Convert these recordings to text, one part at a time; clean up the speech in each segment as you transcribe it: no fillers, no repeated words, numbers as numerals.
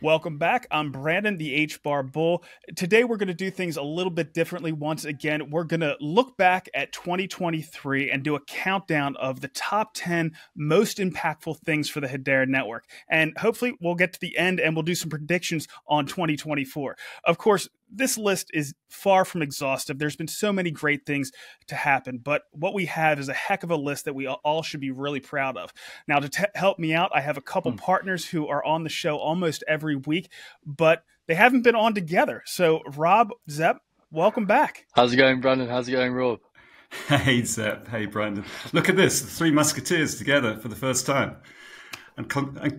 Welcome back. I'm Brandon, the HBAR Bull. Today, we're going to do things a little bit differently. Once again, we're going to look back at 2023 and do a countdown of the top 10 most impactful things for the Hedera network. And hopefully, we'll get to the end and we'll do some predictions on 2024. Of course, this list is far from exhaustive. There's been so many great things to happen, but what we have is a heck of a list that we all should be really proud of. Now, to help me out, I have a couple partners who are on the show almost every week, but they haven't been on together. So, Rob, Zep, welcome back. How's it going, Brandon? How's it going, Rob? Hey, Zep. Hey, Brandon. Look at this, the three musketeers together for the first time. And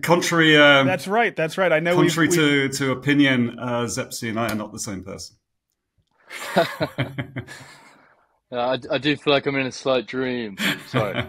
contrary, that's right. I know. Contrary to opinion, Zepsy and I are not the same person. Yeah, I do feel like I'm in a slight dream. Sorry.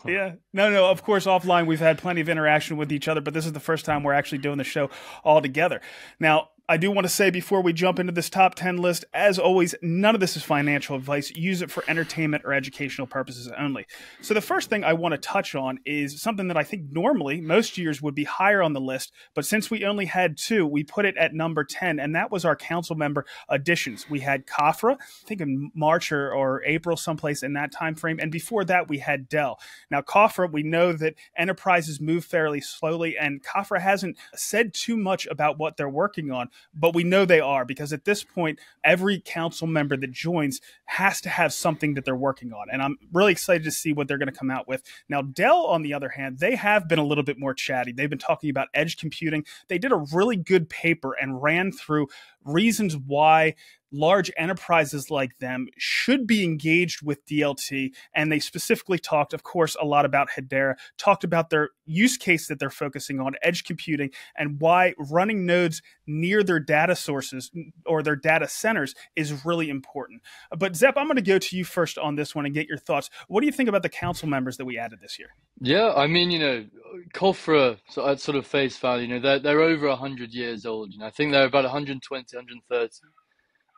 Yeah, no. Of course, offline we've had plenty of interaction with each other, but this is the first time we're actually doing the show all together. Now, I do want to say before we jump into this top 10 list, as always, none of this is financial advice. Use it for entertainment or educational purposes only. So the first thing I want to touch on is something that I think normally most years would be higher on the list, but since we only had two, we put it at number 10, and that was our council member additions. We had Kafra, I think in March or April, someplace in that time frame, and before that we had Dell. Now Kafra, we know that enterprises move fairly slowly, and Kafra hasn't said too much about what they're working on, but we know they are, because at this point, every council member that joins has to have something that they're working on. And I'm really excited to see what they're going to come out with. Now, Dell, on the other hand, they have been a little bit more chatty. They've been talking about edge computing. They did a really good paper and ran through reasons why large enterprises like them should be engaged with DLT. And they specifically talked, of course, a lot about Hedera, talked about their use case that they're focusing on, edge computing, and why running nodes near their data sources or their data centers is really important. But Zep, I'm going to go to you first on this one and get your thoughts. What do you think about the council members that we added this year? Yeah, I mean, Kofra, so at sort of face value, they're over 100 years old. I think they're about 120, 130.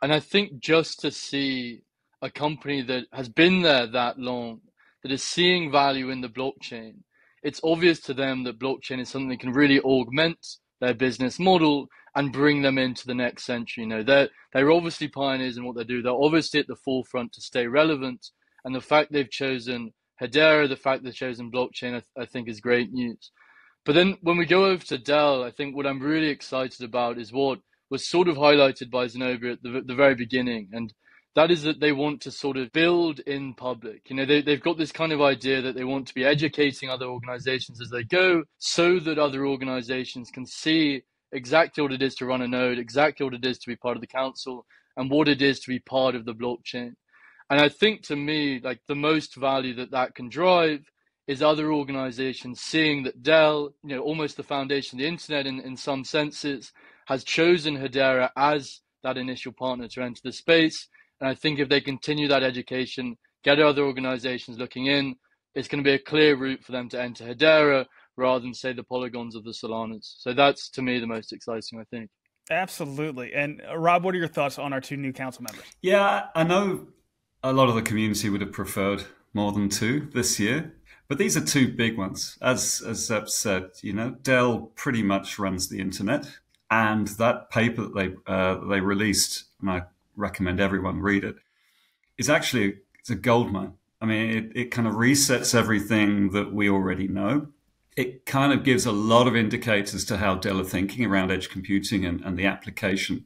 And I think just to see a company that has been there that long, that is seeing value in the blockchain, it's obvious to them that blockchain is something that can really augment their business model and bring them into the next century. They're obviously pioneers in what they do. They're obviously at the forefront to stay relevant. And the fact they've chosen Hedera, the fact they've chosen blockchain, I think is great news. But then when we go over to Dell, I think what I'm really excited about is what was sort of highlighted by Zenobia at the very beginning. And that is that they want to sort of build in public. They've got this kind of idea that they want to be educating other organizations as they go, so that other organizations can see exactly what it is to run a node, exactly what it is to be part of the council, and what it is to be part of the blockchain. And I think, to me, like, the most value that can drive is other organizations seeing that Dell, almost the foundation of the internet in some senses, has chosen Hedera as that initial partner to enter the space. And I think if they continue that education, get other organizations looking in, it's going to be a clear route for them to enter Hedera rather than, say, the Polygons of the Solanas. So that's, to me, the most exciting, I think. Absolutely. And Rob, what are your thoughts on our two new council members? Yeah, I know a lot of the community would have preferred more than two this year, but these are two big ones. As Zep said, Dell pretty much runs the internet. And that paper that they released, and I recommend everyone read it, it's a gold mine. I mean, it kind of resets everything that we already know. It kind of gives a lot of indicators to how Dell are thinking around edge computing and the application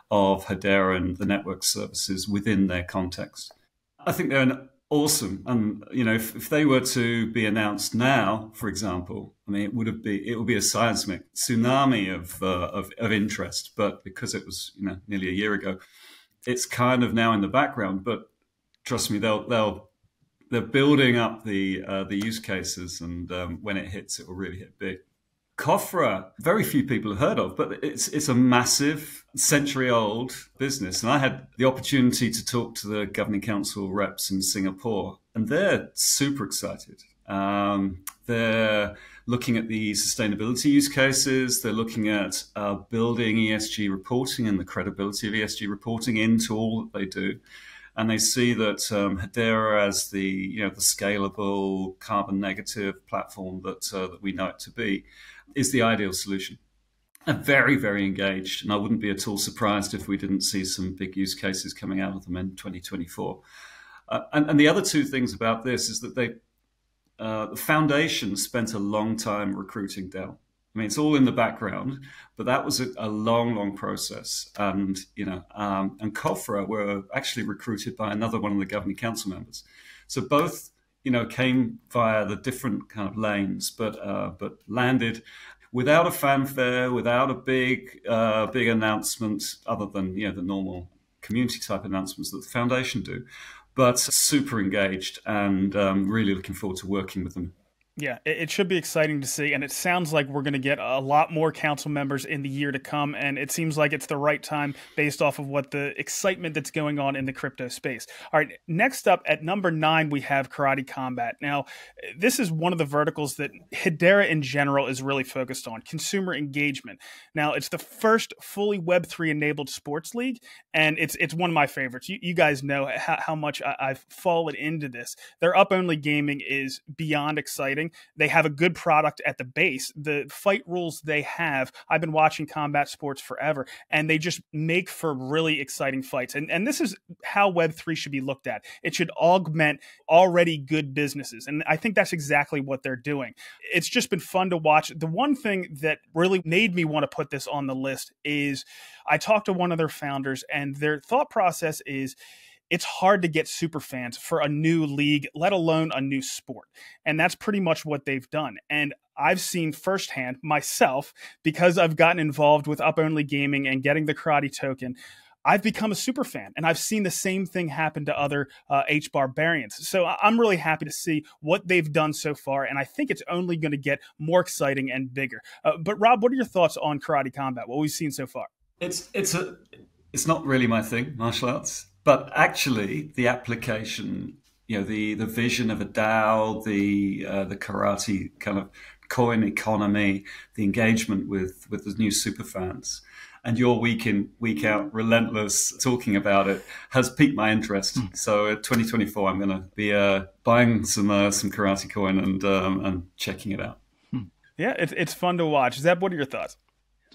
of Hedera and the network services within their context. I think they're awesome. And, if they were to be announced now, for example, I mean, it would be a seismic tsunami of interest. But because it was, nearly a year ago, it's kind of now in the background. But trust me, they're building up the use cases, and when it hits, it will really hit big. Kofra, very few people have heard of, but it's a massive, century-old business. And I had the opportunity to talk to the governing council reps in Singapore, and they're super excited. They're looking at the sustainability use cases. They're looking at building ESG reporting and the credibility of ESG reporting into all that they do. And they see that Hedera as the scalable, carbon negative platform that we know it to be is the ideal solution. are very, very engaged. And I wouldn't be at all surprised if we didn't see some big use cases coming out of them in 2024. And the other two things about this is that the foundation spent a long time recruiting Dell. I mean, it's all in the background, but that was a long, long process. And and Cofra were actually recruited by another one of the governing council members. So both, came via the different kind of lanes, but landed without a fanfare, without a big announcement, other than the normal community type announcements that the foundation do. But super engaged and really looking forward to working with them. Yeah, it should be exciting to see, and it sounds like we're going to get a lot more council members in the year to come, and it seems like it's the right time based off of what the excitement that's going on in the crypto space. All right, next up at number 9, we have Karate Combat. Now, this is one of the verticals that Hedera in general is really focused on, consumer engagement. Now, it's the first fully Web3 enabled sports league, and it's one of my favorites. You guys know how much I've fallen into this. Their up-only gaming is beyond exciting. They have a good product at the base. The fight rules they have, I've been watching combat sports forever, and they just make for really exciting fights. And this is how Web3 should be looked at. It should augment already good businesses. And I think that's exactly what they're doing. It's just been fun to watch. The one thing that really made me want to put this on the list is I talked to one of their founders, and their thought process is, it's hard to get super fans for a new league, let alone a new sport. And that's pretty much what they've done. And I've seen firsthand myself, because I've gotten involved with up-only gaming and getting the karate token, I've become a super fan. And I've seen the same thing happen to other HBAR variants. So I'm really happy to see what they've done so far. And I think it's only going to get more exciting and bigger. But Rob, what are your thoughts on Karate Combat, what we've seen so far? It's not really my thing, martial arts. But actually, the application, the vision of a DAO, the karate kind of coin economy, the engagement with the new superfans, and your week in, week out relentless talking about it has piqued my interest. So at 2024, I'm going to be buying some karate coin and checking it out. Yeah, it's fun to watch. Zeb, what are your thoughts?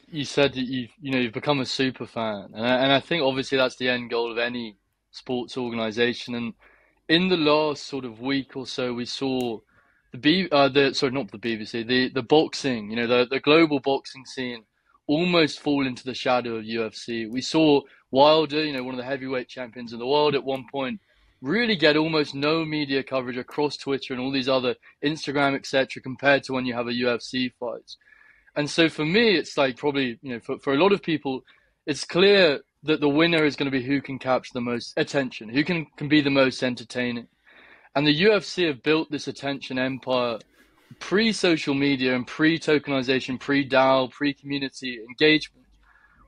You said that you've become a super fan, and I think obviously that's the end goal of any sports organization. And in the last sort of week or so, we saw not the BBC, the boxing, the global boxing scene almost fall into the shadow of UFC. We saw Wilder, one of the heavyweight champions of the world at one point, really get almost no media coverage across Twitter and all these other Instagram, etc., compared to when you have a UFC fight. And so for me, it's like probably, for a lot of people, it's clear that the winner is going to be who can capture the most attention, who can be the most entertaining. And the UFC have built this attention empire pre-social media and pre-tokenization, pre-DAO, pre-community engagement.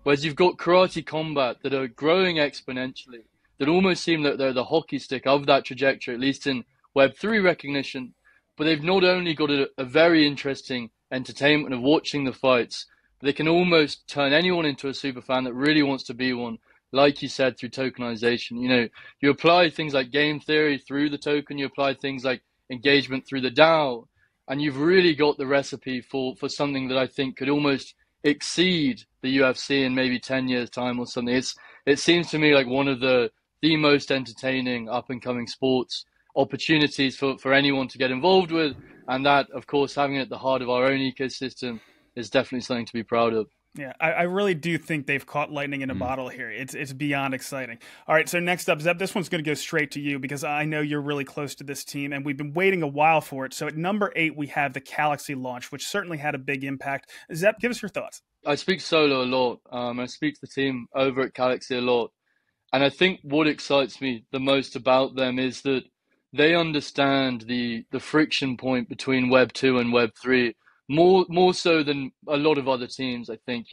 Whereas you've got Karate Combat that are growing exponentially, that almost seem that they're the hockey stick of that trajectory, at least in Web3 recognition. But they've not only got a very interesting entertainment of watching the fights, but they can almost turn anyone into a super fan that really wants to be one, like you said, through tokenization. You apply things like game theory through the token, you apply things like engagement through the DAO, and you've really got the recipe for something that I think could almost exceed the UFC in maybe 10 years time or something. It seems to me like one of the most entertaining up and coming sports opportunities for anyone to get involved with. And that, of course, having it at the heart of our own ecosystem is definitely something to be proud of. Yeah, I really do think they've caught lightning in a bottle here. It's beyond exciting. All right, so next up, Zeb, this one's going to go straight to you because I know you're really close to this team, and we've been waiting a while for it. So at number 8, we have the Calaxy launch, which certainly had a big impact. Zeb, give us your thoughts. I speak solo a lot. I speak to the team over at Calaxy a lot. And I think what excites me the most about them is that they understand the friction point between Web 2 and Web 3 more so than a lot of other teams, I think.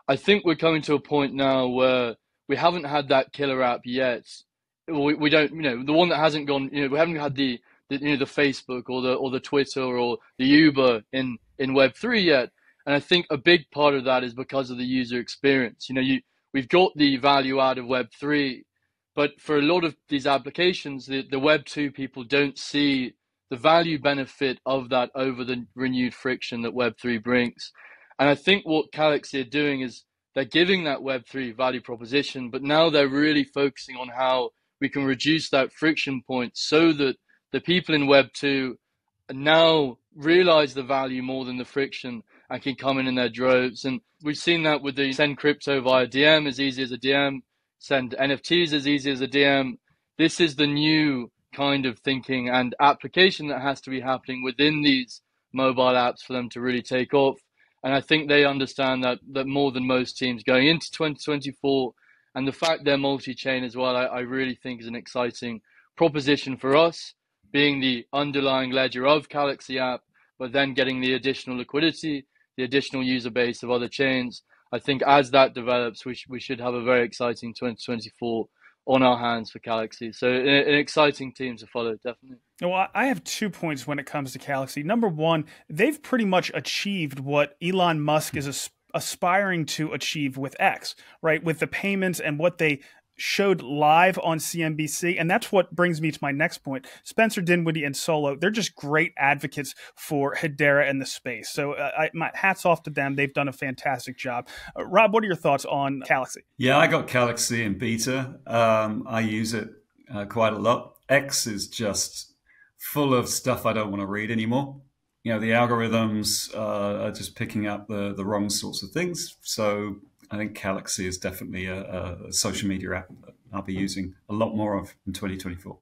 I think we're coming to a point now where we haven't had that killer app yet. We don't, the one that hasn't gone, we haven't had the Facebook or the Twitter or the Uber in Web 3 yet. And I think a big part of that is because of the user experience. We've got the value out of Web 3, but for a lot of these applications, the Web 2 people don't see the value benefit of that over the renewed friction that Web 3 brings. And I think what Calaxy are doing is they're giving that Web3 value proposition, but now they're really focusing on how we can reduce that friction point so that the people in Web2 now realize the value more than the friction and can come in their droves. And we've seen that with the send crypto via DM as easy as a DM, send NFTs as easy as a DM. This is the new kind of thinking and application that has to be happening within these mobile apps for them to really take off. And I think they understand that more than most teams going into 2024. And the fact they're multi-chain as well, I really think is an exciting proposition for us, being the underlying ledger of Calaxy app, but then getting the additional liquidity, the additional user base of other chains. I think as that develops, we should have a very exciting 2024 on our hands for Calaxy. So an exciting team to follow, definitely. Well, I have 2 points when it comes to Calaxy. Number one, they've pretty much achieved what Elon Musk is aspiring to achieve with X, right? With the payments and what they showed live on CNBC. And that's what brings me to my next point. Spencer Dinwiddie and Solo, they're just great advocates for Hedera and the space. So my hats off to them. They've done a fantastic job. Rob, what are your thoughts on Calaxy? Yeah, I got Calaxy in beta. I use it quite a lot. X is just full of stuff I don't want to read anymore. You know, the algorithms are just picking up the wrong sorts of things. So I think Calaxy is definitely a social media app that I'll be using a lot more of in 2024.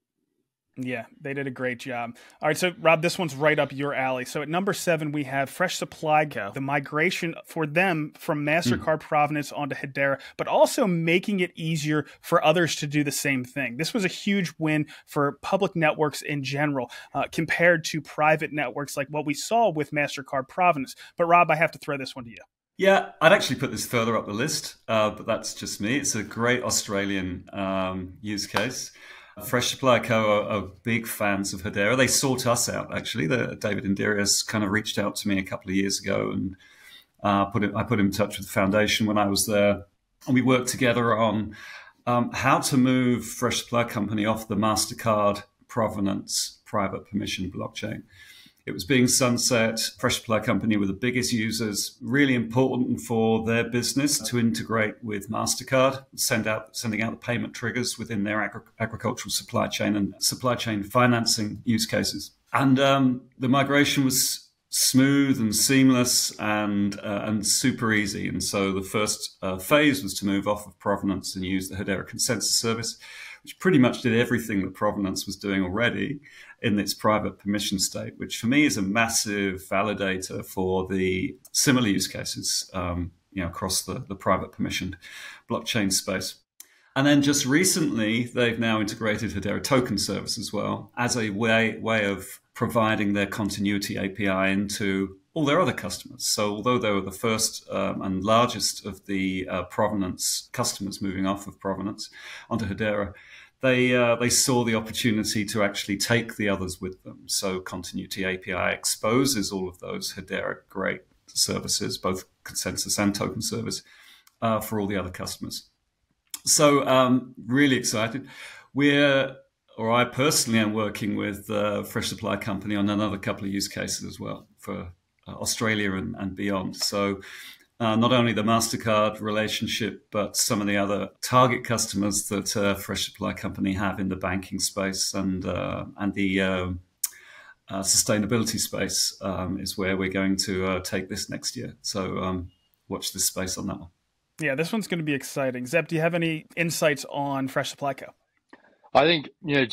Yeah, they did a great job. All right, so Rob, this one's right up your alley. So at number 7, we have Fresh Supply Co. The migration for them from MasterCard provenance onto Hedera, but also making it easier for others to do the same thing. This was a huge win for public networks in general compared to private networks like what we saw with MasterCard provenance. But Rob, I have to throw this one to you. Yeah, I'd actually put this further up the list, but that's just me. It's a great Australian use case. Fresh Supply Co. are big fans of Hedera. They sought us out, actually. David Indirius kind of reached out to me a couple of years ago, and I put him in touch with the foundation when I was there. And we worked together on how to move Fresh Supply Company off the MasterCard provenance private permission blockchain. It was being sunset. Fresh Supply Company were the biggest users, really important for their business to integrate with MasterCard, sending out the payment triggers within their agricultural supply chain and supply chain financing use cases. And the migration was smooth and seamless and super easy. And so the first phase was to move off of provenance and use the Hedera consensus service, which pretty much did everything that provenance was doing already in its private permission state, which for me is a massive validator for the similar use cases across the private permissioned blockchain space. And then just recently, they've now integrated Hedera token service as well as a way of providing their continuity API into all their other customers. So although they were the first and largest of the provenance customers moving off of provenance onto Hedera, they saw the opportunity to actually take the others with them. So Continuity API exposes all of those Hedera great services, both consensus and token service, for all the other customers. So really excited. I personally am working with Fresh Supply Company on another couple of use cases as well for Australia and beyond. So not only the MasterCard relationship, but some of the other target customers that Fresh Supply Company have in the banking space and the sustainability space is where we're going to take this next year. So watch this space on that one. Yeah, this one's going to be exciting. Zep, do you have any insights on Fresh Supply Co.? I think,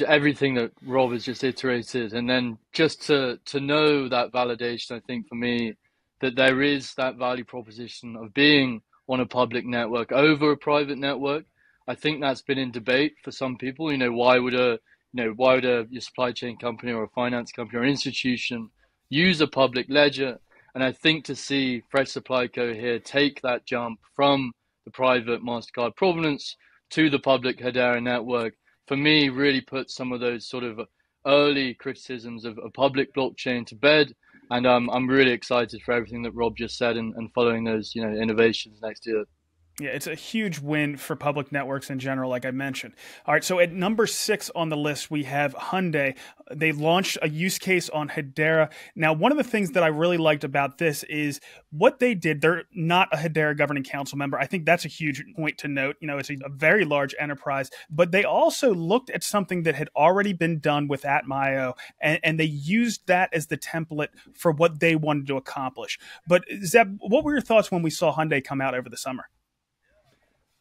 everything that Rob has just iterated, and then just to know that validation, I think for me, that there is that value proposition of being on a public network over a private network. I think that's been in debate for some people. Why would a supply chain company or a finance company or an institution use a public ledger? And I think to see Fresh Supply Co. here take that jump from the private MasterCard provenance to the public Hedera network, for me, really puts some of those sort of early criticisms of a public blockchain to bed. And I'm really excited for everything that Rob just said and following those innovations next year. Yeah, it's a huge win for public networks in general, like I mentioned. All right, so at number 6 on the list, we have Hyundai. They launched a use case on Hedera. Now, one of the things that I really liked about this is what they did. They're not a Hedera governing council member. I think that's a huge point to note. It's a very large enterprise, but they also looked at something that had already been done with Atmaio, and they used that as the template for what they wanted to accomplish. But Zep, what were your thoughts when we saw Hyundai come out over the summer?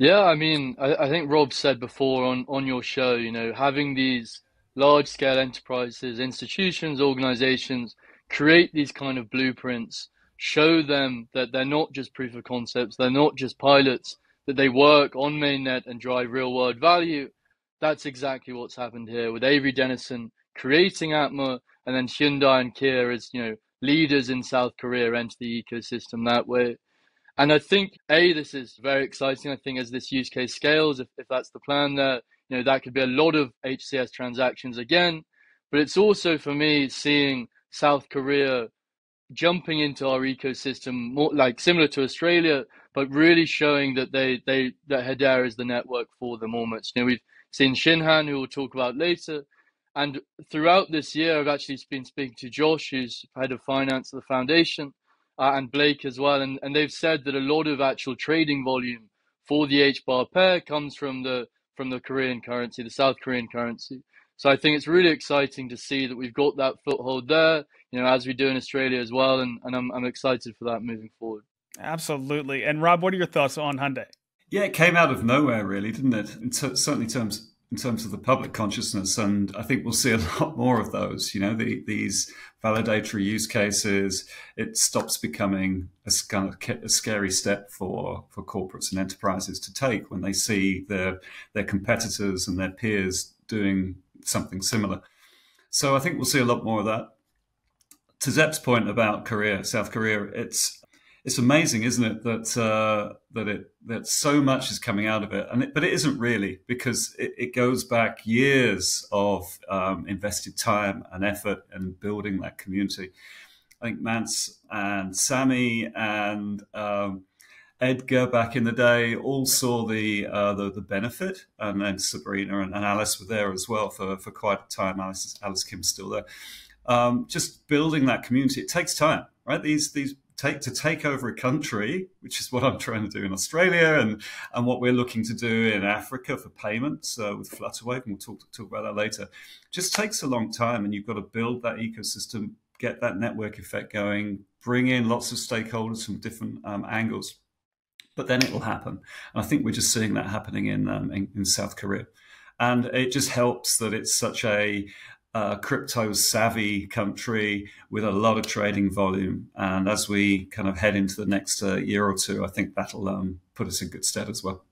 Yeah, I mean, I think Rob said before on your show, having these large scale enterprises, institutions, organizations create these kind of blueprints, show them that they're not just proof of concepts, they're not just pilots, that they work on mainnet and drive real world value. That's exactly what's happened here with Avery Dennison creating Atma, and then Hyundai and Kia as, leaders in South Korea enter the ecosystem that way. And I think, this is very exciting. I think as this use case scales, if that's the plan there, that could be a lot of HCS transactions again. But it's also, for me, seeing South Korea jumping into our ecosystem, more like similar to Australia, but really showing that that Hedera is the network for them almost. We've seen Shinhan, who we'll talk about later. And throughout this year, I've actually been speaking to Josh, who's head of finance of the foundation, and Blake as well. And they've said that a lot of actual trading volume for the HBAR pair comes from the Korean currency, the South Korean currency. So I think it's really exciting to see that we've got that foothold there, as we do in Australia as well. And I'm excited for that moving forward. Absolutely. And Rob, what are your thoughts on Hyundai? Yeah, it came out of nowhere, really, didn't it? Certainly in terms of the public consciousness, and I think we'll see a lot more of those. These validatory use cases. It stops becoming a kind of a scary step for corporates and enterprises to take when they see their competitors and their peers doing something similar. So I think we'll see a lot more of that. To Zep's point about South Korea, it's amazing, isn't it, that so much is coming out of it, but it isn't really, because it goes back years of invested time and effort in building that community. I think Mance and Sammy and Edgar back in the day all saw the benefit, and then Sabrina and Alice were there as well for quite a time. Alice Kim's still there. Just building that community, it takes time, right? These to take over a country, which is what I'm trying to do in Australia, and what we're looking to do in Africa for payments with Flutterwave, and we'll talk about that later, just takes a long time, and you've got to build that ecosystem, get that network effect going, bring in lots of stakeholders from different angles, but then it will happen. And I think we're just seeing that happening in South Korea. And it just helps that it's such a crypto savvy country with a lot of trading volume. And as we kind of head into the next year or two, I think that'll put us in good stead as well.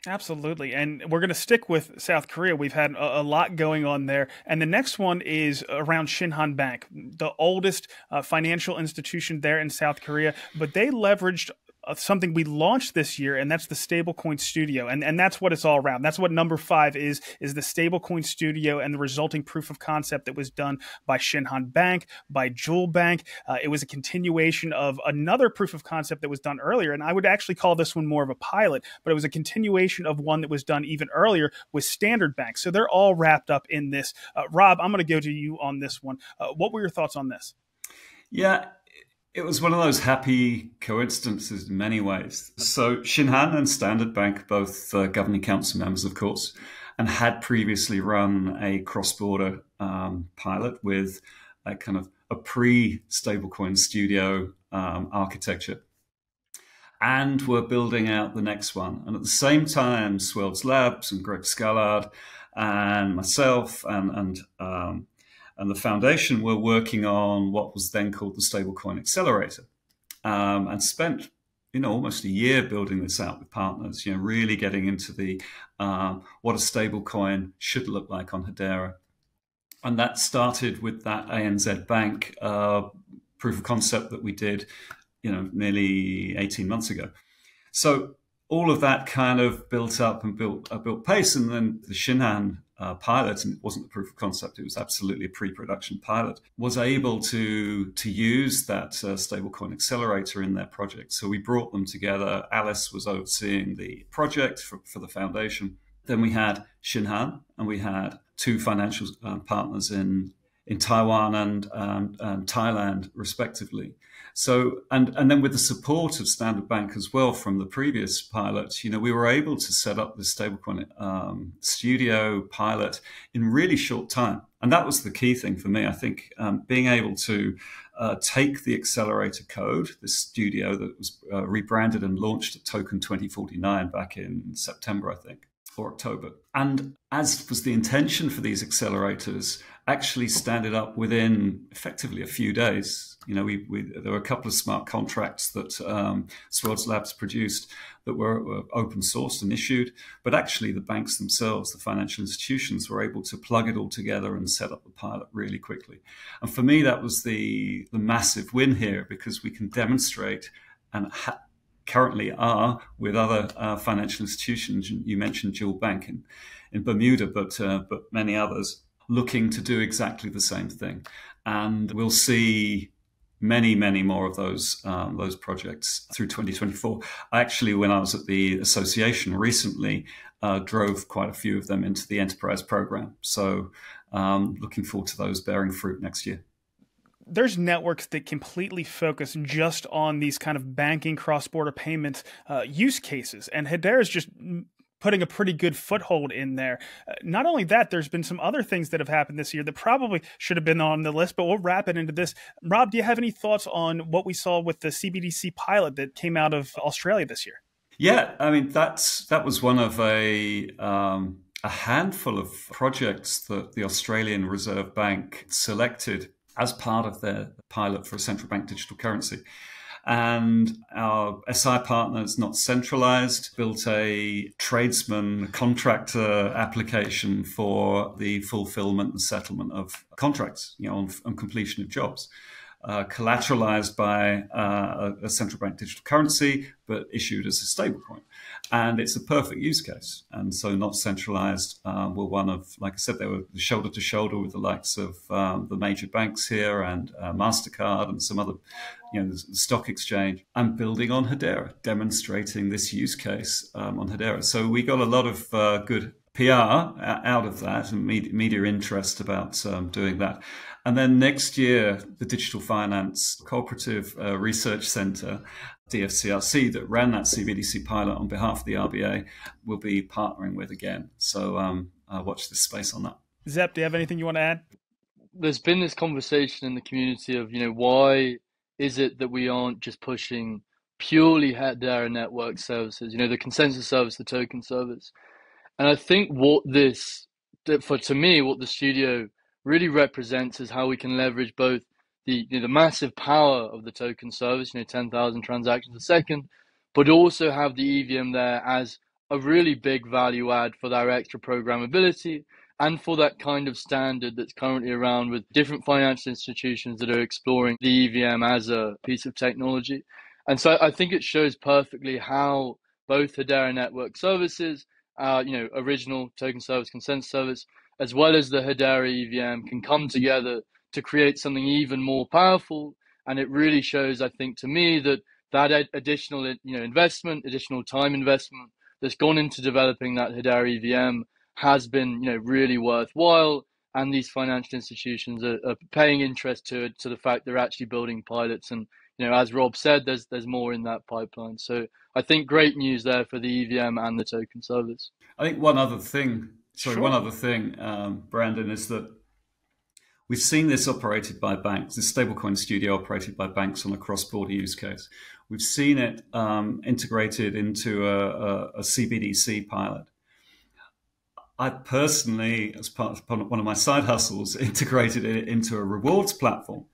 Absolutely. And we're going to stick with South Korea. We've had a lot going on there. And the next one is around Shinhan Bank, the oldest financial institution there in South Korea. But they leveraged something we launched this year, and that's the Stablecoin Studio. And that's what it's all around. That's what number 5 is the Stablecoin Studio and the resulting proof of concept that was done by Shinhan Bank, by Jewel Bank. It was a continuation of another proof of concept that was done earlier. And I would actually call this one more of a pilot, but it was a continuation of one that was done even earlier with Standard Bank. So they're all wrapped up in this. Rob, I'm going to go to you on this one. What were your thoughts on this? Yeah, it was one of those happy coincidences in many ways. So Shinhan and Standard Bank, both governing council members, of course, and had previously run a cross-border pilot with a kind of a pre-stablecoin studio architecture, and were building out the next one. And at the same time, Swells Labs and Greg Scallard and myself and the foundation were working on what was then called the Stablecoin Accelerator, and spent, almost a year building this out with partners, really getting into the what a stablecoin should look like on Hedera. And that started with that ANZ Bank proof of concept that we did, nearly 18 months ago. So all of that kind of built up and built pace. And then the Shinhan pilot, and it wasn't a proof of concept, it was absolutely a pre-production pilot, was able to use that stablecoin accelerator in their project. So we brought them together. Alice was overseeing the project for the foundation. Then we had Shinhan, and we had two financial partners in Taiwan and Thailand, respectively. So, and then with the support of Standard Bank as well from the previous pilot, we were able to set up the stablecoin studio pilot in really short time. And that was the key thing for me. I think being able to take the accelerator code, this studio that was rebranded and launched at Token 2049 back in September, I think, or October. And as was the intention for these accelerators, actually stand it up within effectively a few days. There were a couple of smart contracts that Swords Labs produced that were open sourced and issued, but actually the banks themselves, the financial institutions, were able to plug it all together and set up the pilot really quickly. And for me, that was the massive win here, because we can demonstrate and currently are with other financial institutions. You mentioned Dual Bank in Bermuda, but many others looking to do exactly the same thing. And we'll see many, many more of those projects through 2024. Actually, when I was at the association recently, drove quite a few of them into the enterprise program. So looking forward to those bearing fruit next year. There's networks that completely focus just on these kind of banking cross-border payments use cases, and Hedera is just putting a pretty good foothold in there. Not only that, there's been some other things that have happened this year that probably should have been on the list, but we'll wrap it into this. Rob, do you have any thoughts on what we saw with the CBDC pilot that came out of Australia this year? Yeah, I mean, that was one of a handful of projects that the Australian Reserve Bank selected as part of their pilot for a central bank digital currency. And our SI partners, not centralized, built a tradesman contractor application for the fulfillment and settlement of contracts, on completion of jobs. Collateralized by a central bank digital currency, but issued as a stablecoin. And it's a perfect use case. And so not centralized were one of, like I said, they were shoulder to shoulder with the likes of the major banks here and MasterCard and some other, the stock exchange, and building on Hedera, demonstrating this use case on Hedera. So we got a lot of good PR out of that and media interest about doing that. And then next year, the Digital Finance Cooperative Research Center, DFCRC, that ran that CBDC pilot on behalf of the RBA, will be partnering with again. So watch this space on that. Zep, do you have anything you want to add? There's been this conversation in the community of, why is it that we aren't just pushing purely Hedera network services, the consensus service, the token service. And I think what the studio really represents is how we can leverage both the massive power of the token service, 10,000 transactions a second, but also have the EVM there as a really big value add for their extra programmability and for that kind of standard that's currently around with different financial institutions that are exploring the EVM as a piece of technology. And so I think it shows perfectly how both Hedera network services, original token service, consensus service, as well as the Hedera EVM can come together to create something even more powerful. And it really shows, I think, to me that additional, investment, additional time investment that's gone into developing that Hedera EVM has been, really worthwhile. And these financial institutions are paying interest to the fact they're actually building pilots. And, as Rob said, there's more in that pipeline. So I think great news there for the EVM and the token service. I think one other thing, Brandon, is that we've seen this operated by banks, this stablecoin studio operated by banks on a cross-border use case. We've seen it integrated into a CBDC pilot. I personally, as part of one of my side hustles, integrated it into a rewards platform.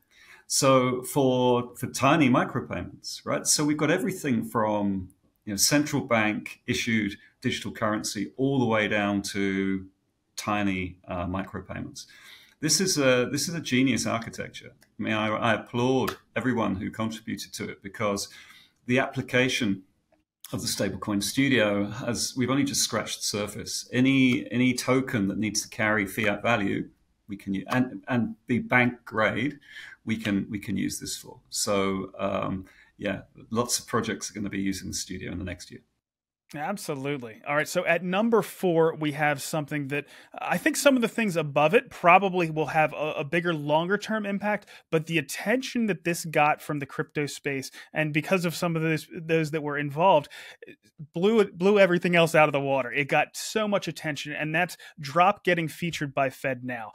So for tiny micropayments, right? So we've got everything from central bank issued digital currency all the way down to tiny micropayments. This is a genius architecture. I mean, I applaud everyone who contributed to it, because the application of the stablecoin studio, as we've only just scratched the surface. Any token that needs to carry fiat value, we can use, and be bank grade, we can use this for. So yeah, lots of projects are going to be using the studio in the next year. Absolutely. All right. So at number 4, we have something that I think some of the things above it probably will have a bigger, longer term impact, but the attention that this got from the crypto space, and because of some of those that were involved, blew everything else out of the water. It got so much attention, and that's Dropp getting featured by FedNow.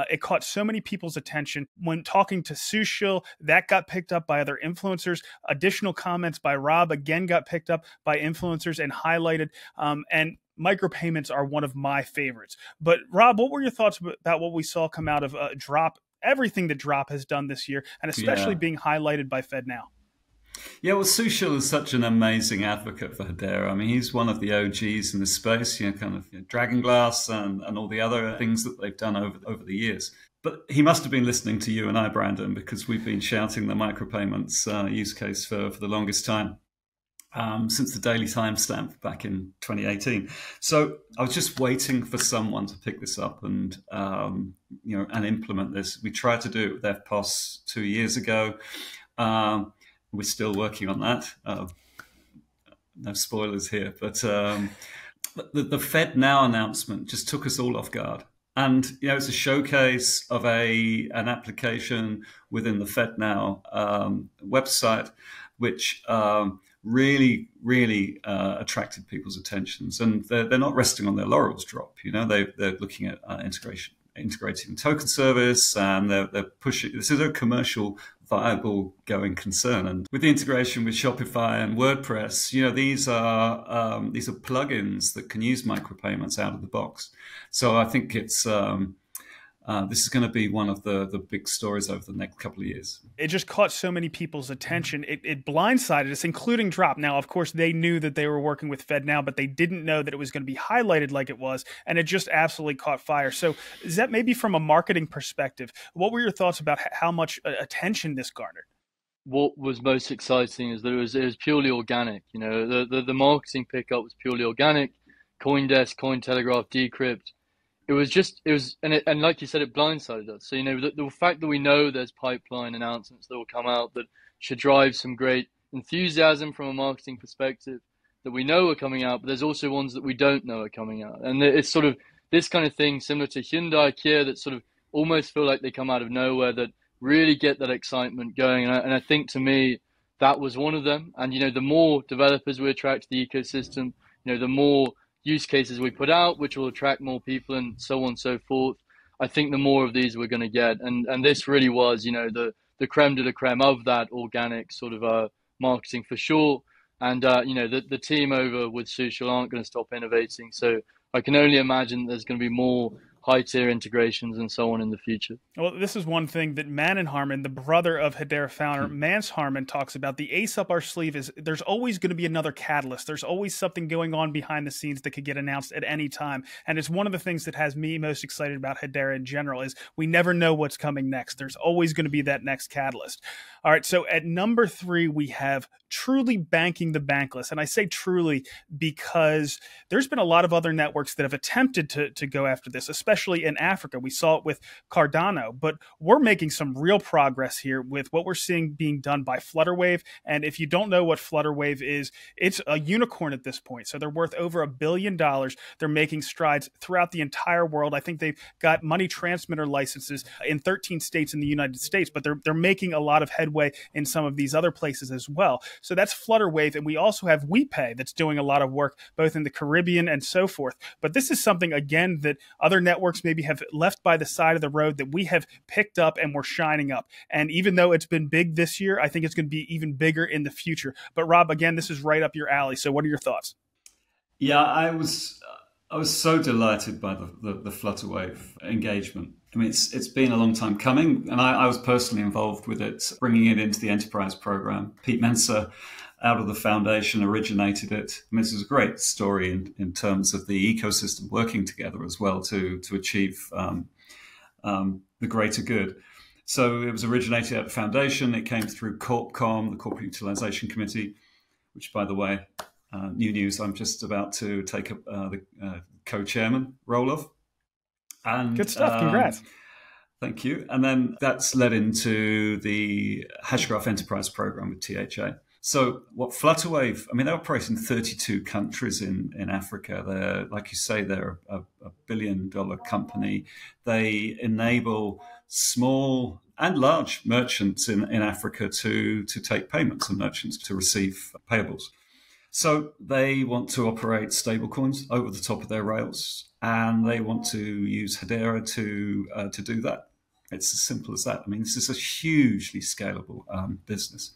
It caught so many people's attention. When talking to Sushil, that got picked up by other influencers. Additional comments by Rob again got picked up by influencers and highlighted, and micropayments are one of my favorites. But Rob, what were your thoughts about what we saw come out of Dropp, everything that Dropp has done this year, and especially being highlighted by FedNow? Yeah, well, Sushil is such an amazing advocate for Hedera. I mean, he's one of the OGs in this space, kind of Dragon Glass and all the other things that they've done over the years. But he must have been listening to you and I, Brandon, because we've been shouting the micropayments use case for the longest time. Since the daily timestamp back in 2018. So I was just waiting for someone to pick this up and and implement this. We tried to do it with FPOS 2 years ago. We're still working on that. No spoilers here, but the FedNow announcement just took us all off guard. And it's a showcase of an application within the FedNow website, which really attracted people's attentions, and they're not resting on their laurels. Dropp, they're looking at integrating token service, and they're pushing. This is a commercial viable going concern, and with the integration with Shopify and WordPress, these are plugins that can use micropayments out of the box. So I think it's. This is going to be one of the big stories over the next couple of years. It just caught so many people's attention. It blindsided us, including Dropp. Now, of course, they knew that they were working with FedNow, but they didn't know that it was going to be highlighted like it was, and it just absolutely caught fire. So, Zep, maybe from a marketing perspective, what were your thoughts about how much attention this garnered? What was most exciting is that it was purely organic. The marketing pickup was purely organic. CoinDesk, Cointelegraph, Decrypt. It was, and like you said, it blindsided us. So, the fact that we know there's pipeline announcements that will come out that should drive some great enthusiasm from a marketing perspective that we know are coming out, but there's also ones that we don't know are coming out. And it's sort of this kind of thing similar to Hyundai, Kia, that sort of almost feel like they come out of nowhere, that really get that excitement going. And I think, to me, that was one of them. And, the more developers we attract to the ecosystem, the more use cases we put out, which will attract more people and so on and so forth. I think the more of these we're going to get. And this really was, the creme de la creme of that organic sort of marketing for sure. And, the team over with Sushil aren't going to stop innovating. So I can only imagine there's going to be more high-tier integrations and so on in the future. Well, this is one thing that Manan Harman, the brother of Hedera founder Mance Harman, talks about. The ace up our sleeve is there's always going to be another catalyst. There's always something going on behind the scenes that could get announced at any time. And it's one of the things that has me most excited about Hedera in general is we never know what's coming next. There's always going to be that next catalyst. All right, so at number 3, we have truly banking the bankless. And I say truly because there's been a lot of other networks that have attempted to go after this, especially in Africa. We saw it with Cardano, but we're making some real progress here with what we're seeing being done by Flutterwave. And if you don't know what Flutterwave is, it's a unicorn at this point. So they're worth over $1 billion. They're making strides throughout the entire world. I think they've got money transmitter licenses in 13 states in the United States, but they're making a lot of headway in some of these other places as well. So that's Flutterwave. And we also have WePay that's doing a lot of work both in the Caribbean and so forth. But this is something, again, that other networks maybe have left by the side of the road that we have picked up and we're shining up. And even though it's been big this year, I think it's going to be even bigger in the future. But Rob, again, this is right up your alley. So what are your thoughts? Yeah, I was so delighted by the Flutterwave engagement. I mean, it's been a long time coming, and I was personally involved with it, bringing it into the enterprise program. Pete Mensah, out of the foundation, originated it. I mean, this is a great story in terms of the ecosystem working together as well to achieve the greater good. So it was originated at the foundation. It came through CorpCom, the Corporate Utilization Committee, which, by the way, new news I'm just about to take up the co-chairman role of. And good stuff. Congrats. Thank you. And then that's led into the Hashgraph Enterprise Program with THA. So what Flutterwave, I mean, they operate in 32 countries in Africa. They're, like you say, they're a billion-dollar company. They enable small and large merchants in Africa to take payments and merchants to receive payables. So they want to operate stablecoins over the top of their rails, and they want to use Hedera to do that. It's as simple as that. I mean, this is a hugely scalable business.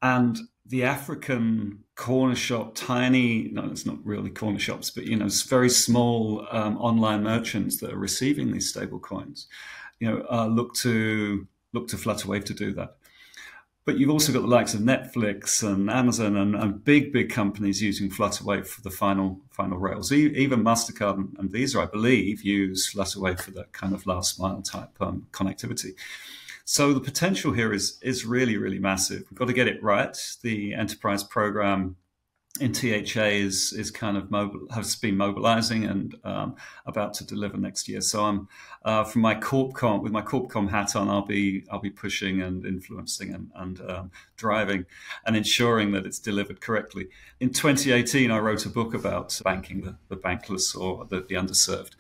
And the African corner shop, no, it's not really corner shops, but, it's very small online merchants that are receiving these stable coins, look to Flutterwave to do that. But you've also got the likes of Netflix and Amazon and big companies using Flutterwave for the final rails. Even MasterCard and Visa, I believe, use Flutterwave for that kind of last mile type connectivity. So the potential here is really, really massive. We've got to get it right. The enterprise program in THA is kind of has been mobilizing and about to deliver next year. So I'm from my with my CorpCom hat on, I'll be pushing and influencing and driving and ensuring that it's delivered correctly. In 2018, I wrote a book about banking the bankless or the underserved,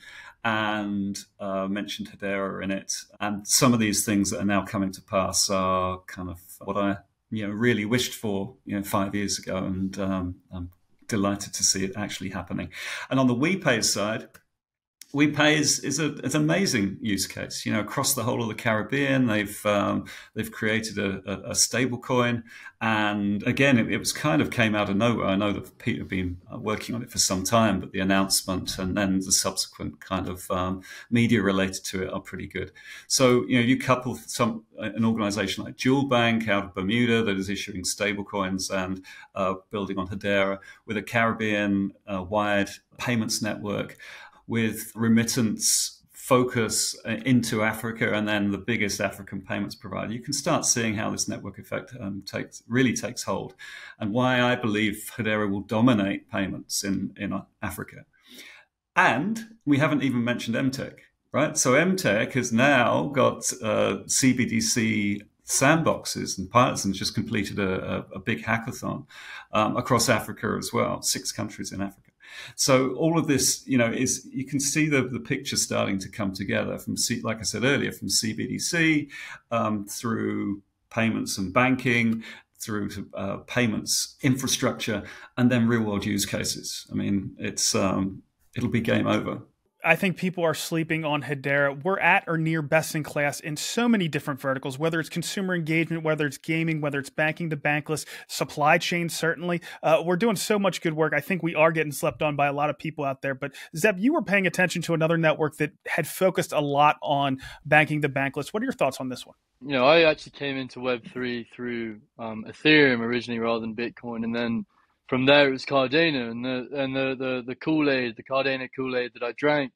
and mentioned Hedera in it. And some of these things that are now coming to pass are kind of what I really wished for 5 years ago, and I'm delighted to see it actually happening. And on the WePay side, WePay is an amazing use case. Across the whole of the Caribbean, they've created a stable coin, and again, it was kind of came out of nowhere. I know that Pete had been working on it for some time, but the announcement and then the subsequent kind of media related to it are pretty good. So you couple an organization like Jewel Bank out of Bermuda that is issuing stable coins and building on Hedera with a Caribbean wide payments network, with remittance focus into Africa, and then the biggest African payments provider. You can start seeing how this network effect really takes hold, and why I believe Hedera will dominate payments in Africa. And we haven't even mentioned MTech, right? So MTech has now got CBDC sandboxes and pilots, and just completed a big hackathon across Africa as well, 6 countries in Africa. So all of this, is, you can see the picture starting to come together from, like I said earlier, from CBDC through payments and banking, through to payments infrastructure, and then real world use cases. I mean, it'll be game over. I think people are sleeping on Hedera. We're at or near best in class in so many different verticals, whether it's consumer engagement, whether it's gaming, whether it's banking to bankless, supply chain, certainly. We're doing so much good work. I think we are getting slept on by a lot of people out there. But Zep, you were paying attention to another network that had focused a lot on banking to bankless. What are your thoughts on this one? I actually came into Web3 through Ethereum originally rather than Bitcoin, and then from there it was Cardano, and the Kool-Aid, the Cardano Kool-Aid that I drank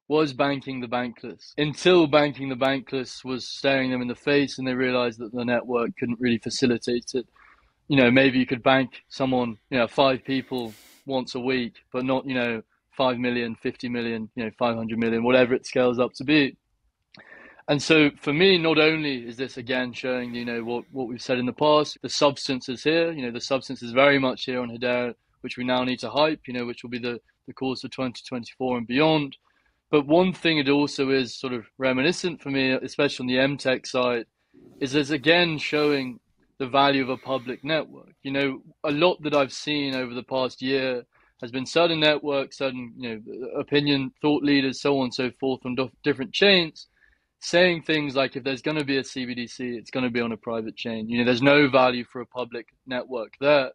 was banking the bankless, until banking the bankless was staring them in the face and they realized that the network couldn't really facilitate it. Maybe you could bank someone, 5 people once a week, but not, 5 million, 50 million, 500 million, whatever it scales up to be. And so for me, not only is this again showing, what we've said in the past, the substance is here, the substance is very much here on Hedera, which we now need to hype, which will be the course of 2024 and beyond. But one thing it also is sort of reminiscent for me, especially on the MTech side, is there's again showing the value of a public network. A lot that I've seen over the past year has been certain networks, certain, opinion, thought leaders, so on and so forth on different chains, saying things like, if there's going to be a CBDC, it's going to be on a private chain. There's no value for a public network there.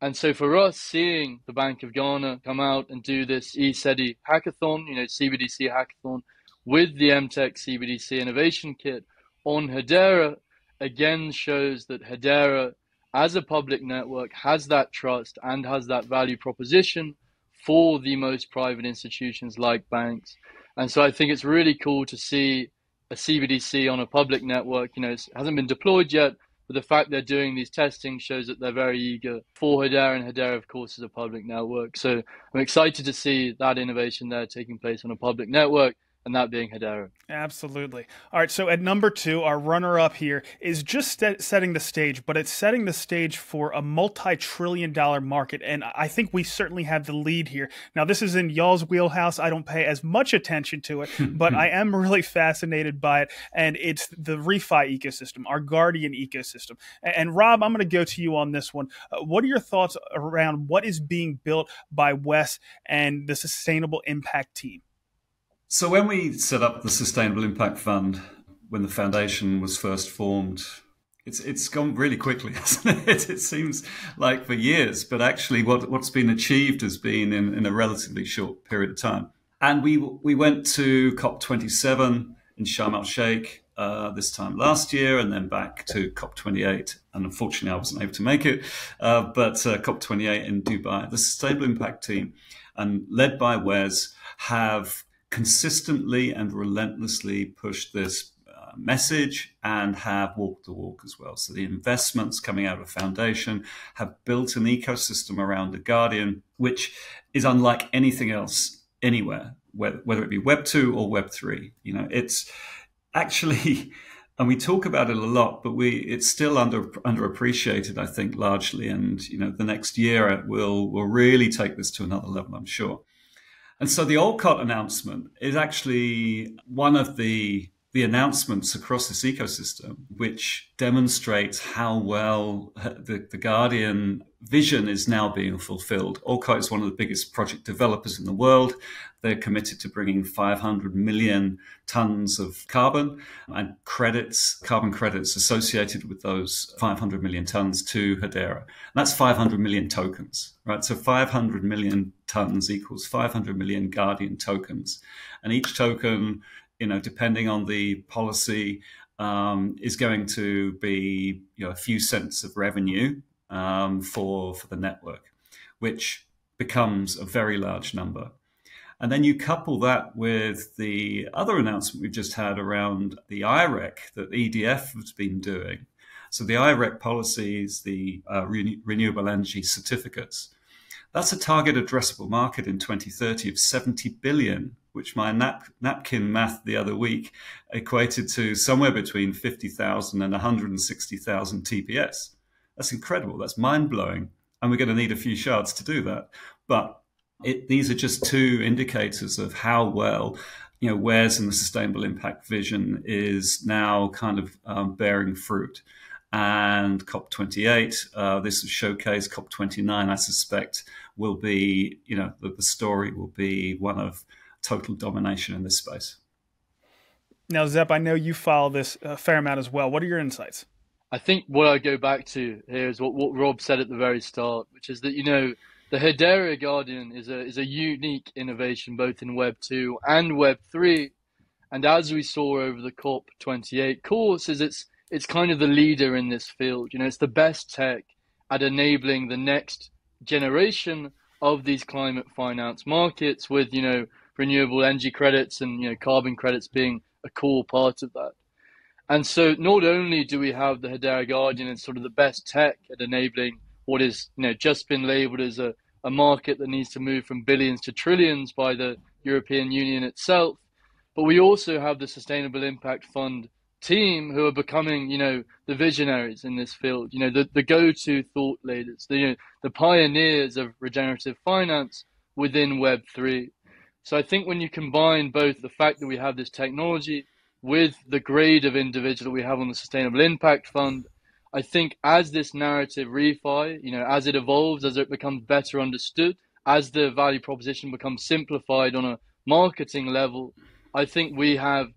And so for us, seeing the Bank of Ghana come out and do this ECEDI hackathon, CBDC hackathon with the MTech CBDC Innovation Kit on Hedera, again shows that Hedera, as a public network, has that trust and has that value proposition for the most private institutions like banks. And so I think it's really cool to see a CBDC on a public network. It hasn't been deployed yet, But the fact they're doing these testing shows that they're very eager for Hedera, and Hedera, of course, is a public network. So I'm excited to see that innovation there taking place on a public network, and that being Hedera. Absolutely. All right, so at number 2, our runner-up here is just setting the stage, but it's setting the stage for a multi-trillion-dollar market, and I think we certainly have the lead here. Now, this is in y'all's wheelhouse. I don't pay as much attention to it, but I am really fascinated by it, and it's the ReFi ecosystem, our Guardian ecosystem. And Rob, I'm going to go to you on this one. What are your thoughts around what is being built by Wes and the Sustainable Impact team? So when we set up the Sustainable Impact Fund, when the foundation was first formed, it's gone really quickly, hasn't it? It seems like for years, but actually what's been achieved has been in a relatively short period of time. And we went to COP27 in Sharm el-Sheikh this time last year, and then back to COP28. And unfortunately, I wasn't able to make it, but COP28 in Dubai. The Sustainable Impact team, and led by Wes, have consistently and relentlessly pushed this message and have walked the walk as well. So the investments coming out of the foundation have built an ecosystem around the Guardian, which is unlike anything else anywhere, whether it be Web 2 or Web 3. You know, it's actually, and we talk about it a lot, but it's still underappreciated, I think, largely. And, you know, the next year we'll really take this to another level, I'm sure. And so the Olcott announcement is actually one of the announcements across this ecosystem, which demonstrates how well the Guardian vision is now being fulfilled. Olcott is one of the biggest project developers in the world. They're committed to bringing 500 million tons of carbon and carbon credits associated with those 500 million tons to Hedera. And that's 500 million tokens, right? So 500 million tons equals 500 million Guardian tokens. And each token, you know, depending on the policy, is going to be, you know, a few cents of revenue for the network, which becomes a very large number. And then you couple that with the other announcement we've just had around the IREC that EDF has been doing. So the IREC policies, the renewable energy certificates, that's a target addressable market in 2030 of 70 billion, which my napkin math the other week equated to somewhere between 50,000 and 160,000 TPS. That's incredible. That's mind-blowing. And we're going to need a few shards to do that. But these are just two indicators of how well, you know, Wes and the Sustainable Impact vision is now kind of bearing fruit. And COP28, this was showcased. COP29, I suspect, will be, you know, the story will be one of total domination in this space. Now, Zep, I know you follow this a fair amount as well. What are your insights? I think what I go back to here is what Rob said at the very start, which is that, you know, the Hedera Guardian is a unique innovation both in Web 2 and Web 3. And as we saw over the COP28 course, it's kind of the leader in this field. You know, it's the best tech at enabling the next generation of these climate finance markets with, you know, renewable energy credits and, you know, carbon credits being a core part of that. And so not only do we have the Hedera Guardian as sort of the best tech at enabling what is, you know, just been labeled as a market that needs to move from billions to trillions by the European Union itself, but we also have the Sustainable Impact Fund team who are becoming, you know, the visionaries in this field, you know, the go-to thought leaders, the pioneers of regenerative finance within Web3. So I think when you combine both the fact that we have this technology with the grade of individual we have on the Sustainable Impact Fund, I think as this narrative ReFi, you know, as it evolves, as it becomes better understood, as the value proposition becomes simplified on a marketing level, I think we are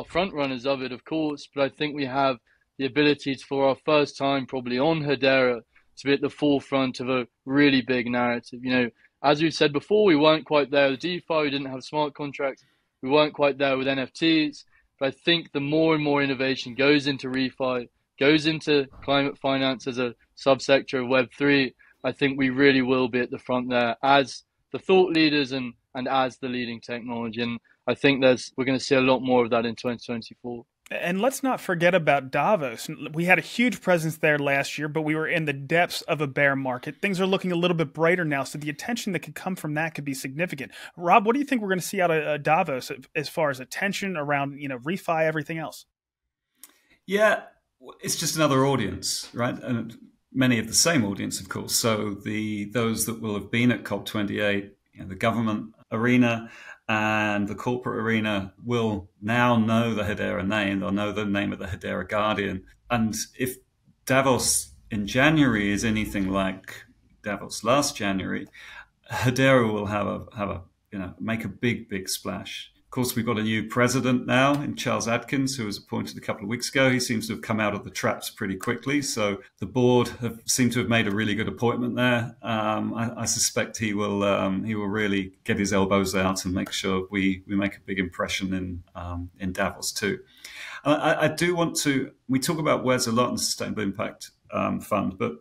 front runners of it, of course, but I think we have the ability to, for our first time probably on Hedera, to be at the forefront of a really big narrative. You know, as we've said before, we weren't quite there with DeFi, we didn't have smart contracts, we weren't quite there with NFTs, but I think the more and more innovation goes into ReFi, goes into climate finance as a subsector of Web3, I think we really will be at the front there as the thought leaders and as the leading technology. And I think we're going to see a lot more of that in 2024. And let's not forget about Davos. We had a huge presence there last year, but we were in the depths of a bear market. Things are looking a little bit brighter now, so the attention that could come from that could be significant. Rob, what do you think we're going to see out of Davos as far as attention around, ReFi, everything else? Yeah, it's just another audience, right? And many of the same audience, of course. So those that will have been at COP28, the government arena and the corporate arena will now know the Hedera name. They'll know the name of the Hedera Guardian. And if Davos in January is anything like Davos last January, Hedera will have a make a big splash. Of course, we've got a new president now in Charles Adkins, who was appointed a couple of weeks ago. He seems to have come out of the traps pretty quickly. So the board seemed to have made a really good appointment there. I suspect he will really get his elbows out and make sure we make a big impression in Davos too. I do want to. We talk about WES a lot in the Sustainable Impact Fund, but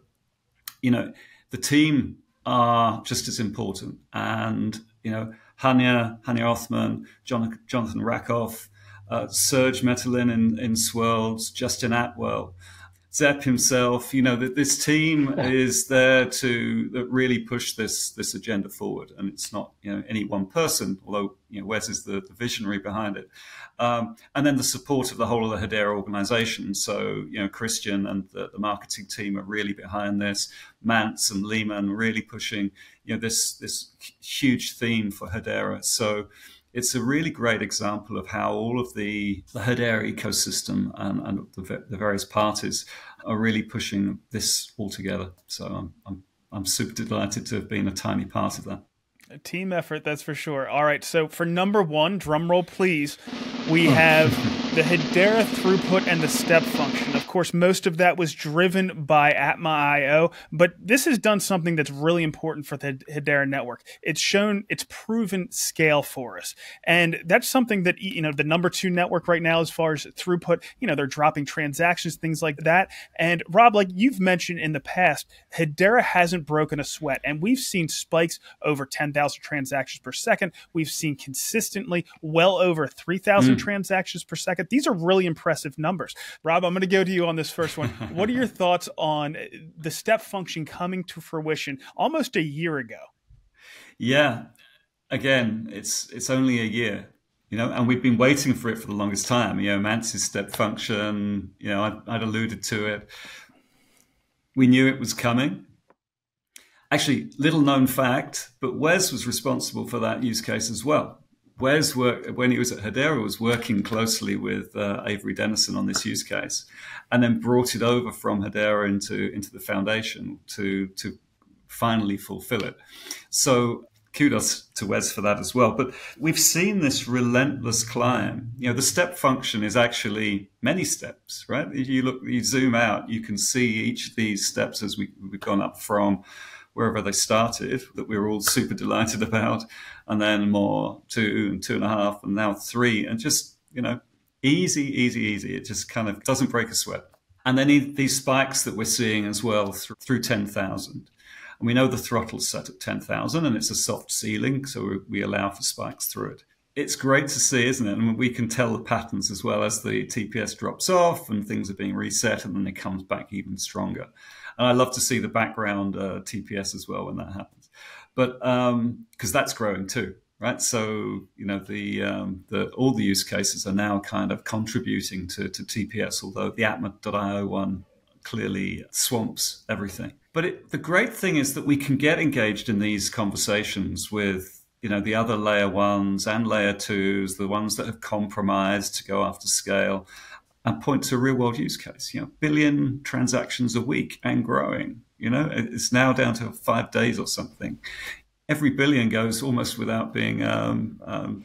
the team are just as important, and Hanya Othman, Jonathan Rakoff, Serge Metalin in Swirls, Justin Atwell, Zep himself. That this team is there to really push this agenda forward, and it's not any one person. Although Wes is the visionary behind it, and then the support of the whole of the Hedera organization. So Christian and the marketing team are really behind this. Mance and Lehman really pushing this huge theme for Hedera. So it's a really great example of how all of the Hedera ecosystem and the various parties are really pushing this all together. So I'm super delighted to have been a tiny part of that. A team effort, that's for sure. All right, so for number one, drum roll please, we have the Hedera throughput and the step function. Of course, most of that was driven by Atma.io, but this has done something that's really important for the Hedera network. It's proven scale for us. And that's something that, the number two network right now, as far as throughput, they're dropping transactions, things like that. And Rob, like you've mentioned in the past, Hedera hasn't broken a sweat, and we've seen spikes over 10,000 transactions per second. We've seen consistently well over 3,000 transactions per second. These are really impressive numbers. Rob, I'm going to go to you on this first one. What are your thoughts on the step function coming to fruition almost a year ago? Yeah, again, it's only a year, and we've been waiting for it for the longest time. Mance's step function, I'd alluded to it. We knew it was coming. Actually, little known fact, but Wes was responsible for that use case as well. Wes, when he was at Hedera, was working closely with Avery Dennison on this use case, and then brought it over from Hedera into the foundation to finally fulfill it. So kudos to Wes for that as well. But we've seen this relentless climb. The step function is actually many steps, right? If you zoom out, you can see each of these steps as we've gone up from wherever they started, that we were all super delighted about, and then more 2 and 2.5, and now 3, and just, easy. It just kind of doesn't break a sweat. And then these spikes that we're seeing as well through 10,000. And we know the throttle's set at 10,000, and it's a soft ceiling, so we allow for spikes through it. It's great to see, isn't it? And we can tell the patterns as well as the TPS drops off and things are being reset, and then it comes back even stronger. And I love to see the background TPS as well when that happens, but because that's growing too, right? So all the use cases are now kind of contributing to TPS, although the Atma.io one clearly swamps everything. But the great thing is that we can get engaged in these conversations with the other layer ones and layer twos, the ones that have compromised to go after scale, and point to a real world use case. Billion transactions a week and growing. It's now down to 5 days or something. Every billion goes almost without being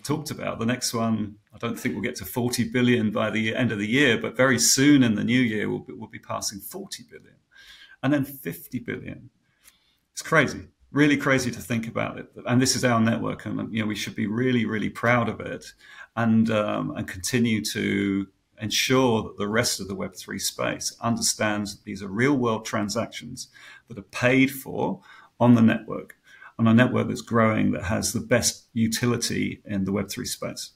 talked about. The next one, I don't think we'll get to 40 billion by the end of the year, but very soon in the new year, we'll be passing 40 billion and then 50 billion. It's crazy. Really crazy to think about it. And this is our network, and we should be really, really proud of it, and continue to ensure that the rest of the Web3 space understands that these are real-world transactions that are paid for on the network, on a network that's growing, that has the best utility in the Web3 space.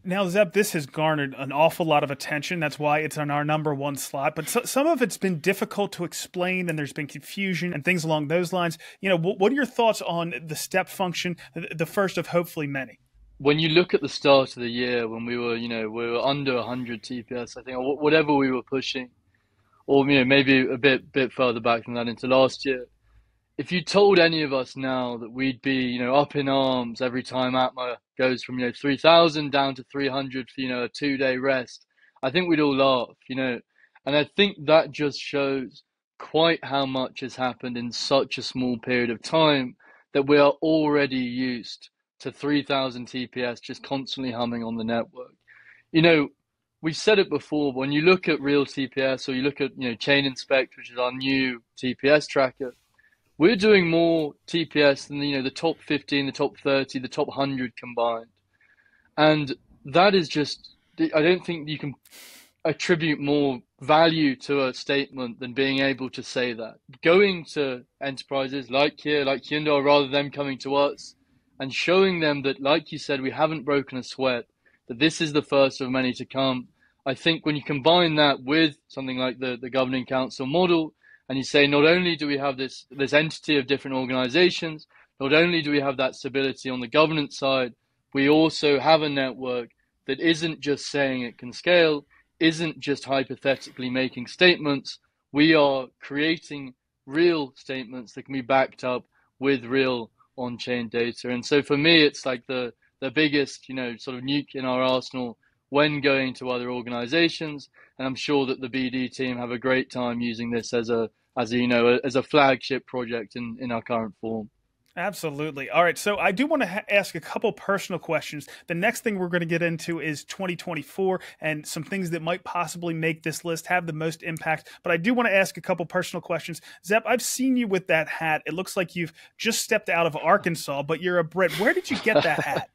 Now, Zep, this has garnered an awful lot of attention. That's why it's on our #1 slot. But some of it's been difficult to explain, and there's been confusion and things along those lines. What are your thoughts on the step function, the first of hopefully many? When you look at the start of the year, when we were under 100 TPS, I think, or whatever we were pushing, or maybe a bit further back than that into last year. If you told any of us now that we'd be, up in arms every time Atma goes from, 3,000 down to 300 for, a 2-day rest, I think we'd all laugh, And I think that just shows quite how much has happened in such a small period of time that we are already used to 3,000 TPS just constantly humming on the network. We've said it before, but when you look at real TPS or you look at, Chain Inspect, which is our new TPS tracker, we're doing more TPS than the top 15, the top 30, the top 100 combined. And that is just, I don't think you can attribute more value to a statement than being able to say that. Going to enterprises like here, like Hyundai, rather than them coming to us and showing them that, like you said, we haven't broken a sweat, that this is the first of many to come. I think when you combine that with something like the governing council model, and you say, not only do we have this entity of different organizations, not only do we have that stability on the governance side, we also have a network that isn't just saying it can scale, isn't just hypothetically making statements. We are creating real statements that can be backed up with real on-chain data. And so for me, it's like the biggest, sort of nuke in our arsenal when going to other organizations. And I'm sure that the BD team have a great time using this as a flagship project in our current form. Absolutely. All right. So I do want to ask a couple personal questions. The next thing we're going to get into is 2024 and some things that might possibly make this list have the most impact. But I do want to ask a couple personal questions. Zep, I've seen you with that hat. It looks like you've just stepped out of Arkansas, but you're a Brit. Where did you get that hat?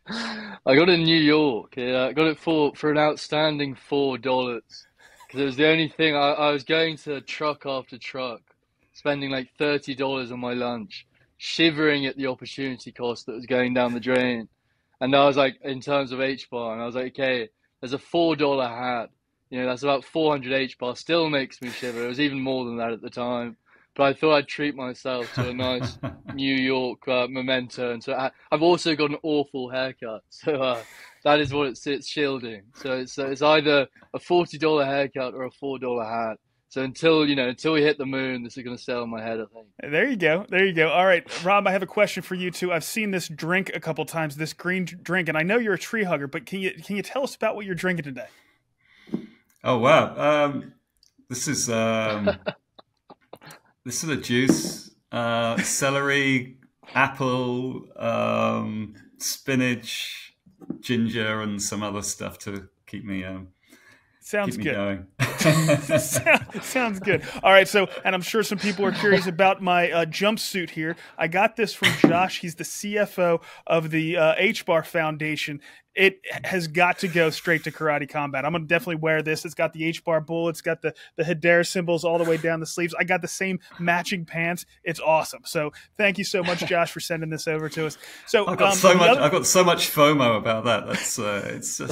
I got it in New York. Yeah, I got it for an outstanding $4. Because it was the only thing. I was going to truck after truck, spending like $30 on my lunch, shivering at the opportunity cost that was going down the drain. And I was like, in terms of HBAR, and I was like, okay, there's a $4 hat. That's about 400 HBAR. Still makes me shiver. It was even more than that at the time. But I thought I'd treat myself to a nice New York memento. And so I've also got an awful haircut. So that is what it's shielding. So it's either a $40 haircut or a $4 hat. So until we hit the moon, this is going to stay on my head, I think. There you go. There you go. All right, Rob, I have a question for you too. I've seen this drink a couple times, this green drink, and I know you're a tree hugger, but can you tell us about what you're drinking today? Oh, wow. This is a juice, celery, apple, spinach, ginger, and some other stuff to keep me Sounds keep me good. Going. Sounds good. All right. So, and I'm sure some people are curious about my jumpsuit here. I got this from Josh. He's the CFO of the HBAR Foundation. It has got to go straight to Karate Combat. I'm going to definitely wear this. It's got the HBAR bull. It's got the Hedera symbols all the way down the sleeves. I got the same matching pants. It's awesome. So thank you so much, Josh, for sending this over to us. So I've got so much FOMO about that. That's it's such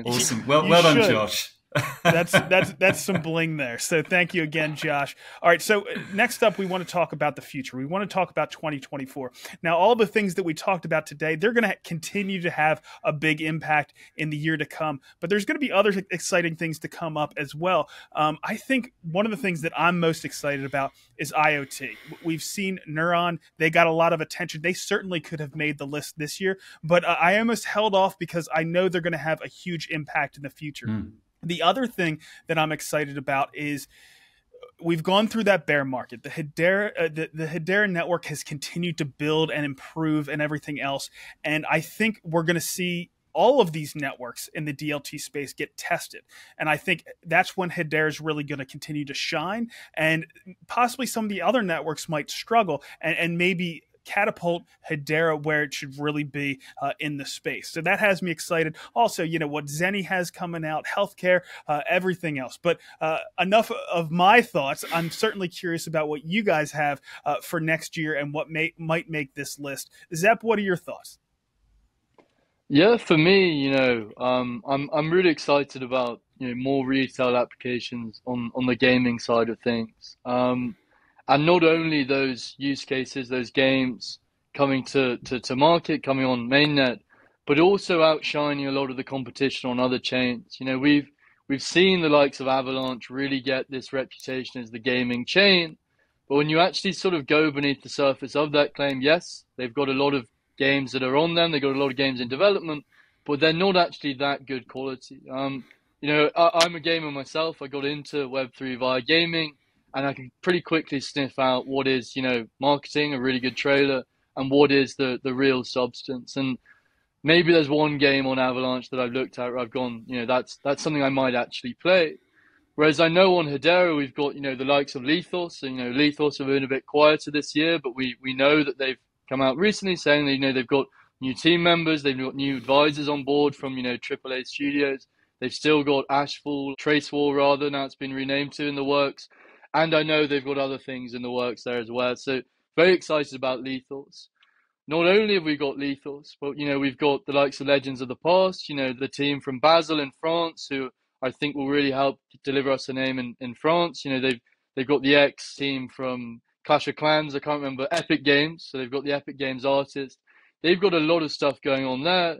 awesome. Well done, Josh. That's some bling there. So thank you again, Josh. All right. So next up, we want to talk about the future. We want to talk about 2024. Now, all the things that we talked about today, they're going to continue to have a big impact in the year to come. But there's going to be other exciting things to come up as well. I think one of the things that I'm most excited about is IoT. We've seen Neuron. They got a lot of attention. They certainly could have made the list this year, but I almost held off because I know they're going to have a huge impact in the future. The other thing that I'm excited about is we've gone through that bear market. The Hedera network has continued to build and improve and everything else. And I think we're going to see all of these networks in the DLT space get tested. And I think that's when Hedera is really going to continue to shine. And possibly some of the other networks might struggle and maybe catapult Hedera where it should really be in the space. So that has me excited. Also, what Zenny has coming out, healthcare, everything else. But enough of my thoughts. I'm certainly curious about what you guys have for next year and what might make this list. Zep, what are your thoughts? Yeah, for me, I'm really excited about more retail applications on the gaming side of things, and not only those use cases, those games coming to market, coming on mainnet, but also outshining a lot of the competition on other chains. We've seen the likes of Avalanche really get this reputation as the gaming chain, but when you actually sort of go beneath the surface of that claim, yes, they've got a lot of games that are on them. They've got a lot of games in development, but they're not actually that good quality. I'm a gamer myself. I got into Web3 via gaming, and I can pretty quickly sniff out what is, marketing, a really good trailer, and what is the real substance. And maybe there's one game on Avalanche that I've looked at where I've gone, that's something I might actually play. Whereas I know on Hedera we've got, the likes of Lethos, and Lethos have been a bit quieter this year, but we know that they've come out recently saying that they've got new team members, they've got new advisors on board from AAA studios. They've still got Ashfall, Trace War rather, now it's been renamed to, in the works. And I know they've got other things in the works there as well. So very excited about Lethos. Not only have we got Lethos, but we've got the likes of Legends of the Past, the team from Basel in France, who I think will really help deliver us a name in France. They've got the X team from Clash of Clans, I can't remember, Epic Games. So they've got the Epic Games artist. They've got a lot of stuff going on there.